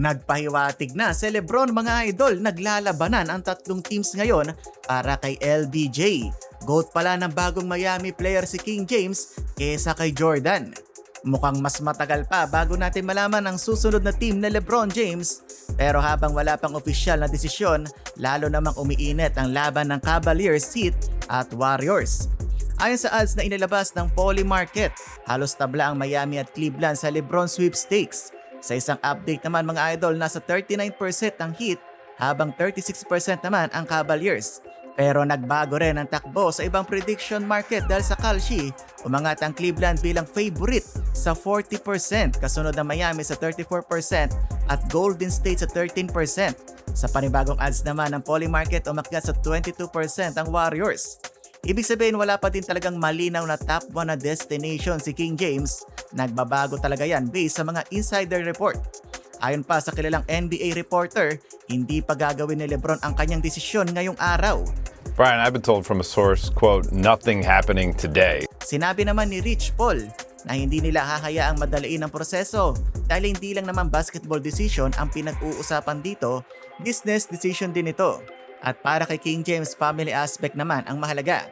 Nagpahiwatig na si Lebron mga idol, naglalabanan ang tatlong teams ngayon para kay LBJ. GOAT pala ng bagong Miami player si King James kesa kay Jordan. Mukhang mas matagal pa bago natin malaman ang susunod na team na LeBron James, pero habang wala pang opisyal na desisyon, lalo namang umiinit ang laban ng Cavaliers, Heat at Warriors. Ayon sa odds na inilabas ng Polymarket, halos tabla ang Miami at Cleveland sa LeBron sweepstakes. Sa isang update naman mga idol, nasa 39% ang Heat habang 36% naman ang Cavaliers. Pero nagbago rin ang takbo sa ibang prediction market dahil sa Kalshi, umangat ang Cleveland bilang favorite sa 40%, kasunod ng Miami sa 34% at Golden State sa 13%. Sa panibagong odds naman ng Polymarket, umakyat sa 22% ang Warriors. Ibig sabihin wala pa din talagang malinaw na top 1 na destination si King James. Nagbabago talaga yan based sa mga insider report. Ayon pa sa kilalang NBA reporter, hindi pa gagawin ni Lebron ang kanyang desisyon ngayong araw. Brian, I've been told from a source, quote, nothing happening today. Sinabi naman ni Rich Paul na hindi nila hahayaang madaliin ang proseso dahil hindi lang naman basketball decision ang pinag-uusapan dito, business decision din ito. At para kay King James, family aspect naman ang mahalaga.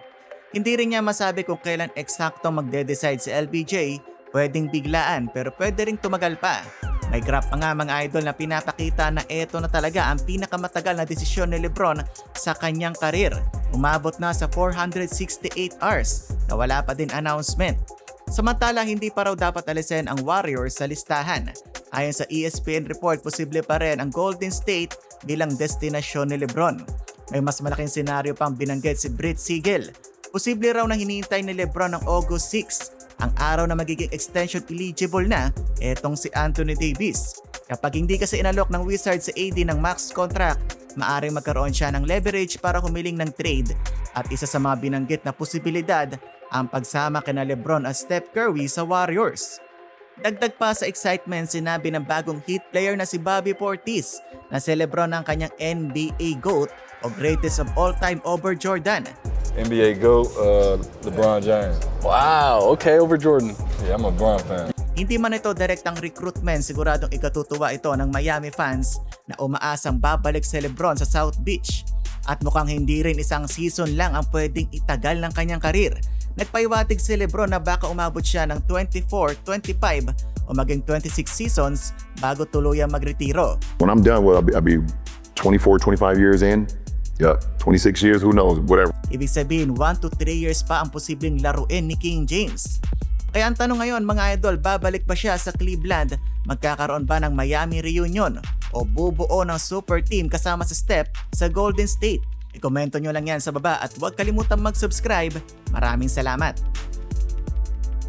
Hindi rin niya masabi kung kailan eksakto magde-decide si LBJ, pwedeng biglaan pero pwede ring tumagal pa. May graph pa nga mga idol na pinapakita na eto na talaga ang pinakamatagal na desisyon ni Lebron sa kanyang karir. Umabot na sa 468 hours na wala pa din announcement. Samantala, hindi pa raw dapat alisin ang Warriors sa listahan. Ayon sa ESPN report, posible pa rin ang Golden State bilang destinasyon ni Lebron. May mas malaking senaryo pang binanggit si Brett Siegel. Posible raw na hinihintay ni Lebron ng August 6, ang araw na magiging extension eligible na etong si Anthony Davis. Kapag hindi kasi inalok ng Wizards sa AD ng max contract, maaring magkaroon siya ng leverage para humiling ng trade at isa sa mga binanggit na posibilidad ang pagsama kina Lebron at Steph Curry sa Warriors. Dagdag pa sa excitement, sinabi ng bagong Heat player na si Bobby Portis na si Lebron ang kanyang NBA GOAT o greatest of all time over Jordan. NBA GOAT, LeBron James. Wow, okay, over Jordan. Yeah, I'm a LeBron fan. Hindi man ito direktang recruitment, siguradong ikatutuwa ito ng Miami fans na umaasang babalik si Lebron sa South Beach. At mukhang hindi rin isang season lang ang pwedeng itagal ng kanyang karir. Nagpaiwatig si Lebron na baka umabot siya ng 24, 25 o maging 26 seasons bago tuluyang magretiro. When I'm done, well, I'll be 24, 25 years in. Yeah, 26 years, who knows, whatever. Ibig sabihin, 1 to 3 years pa ang posibleng laruin ni King James. Kaya ang tanong ngayon mga idol, babalik ba siya sa Cleveland? Magkakaroon ba ng Miami reunion? O bubuo ng super team kasama sa Steph sa Golden State? I-komento nyo lang yan sa baba at huwag kalimutang mag-subscribe. Maraming salamat!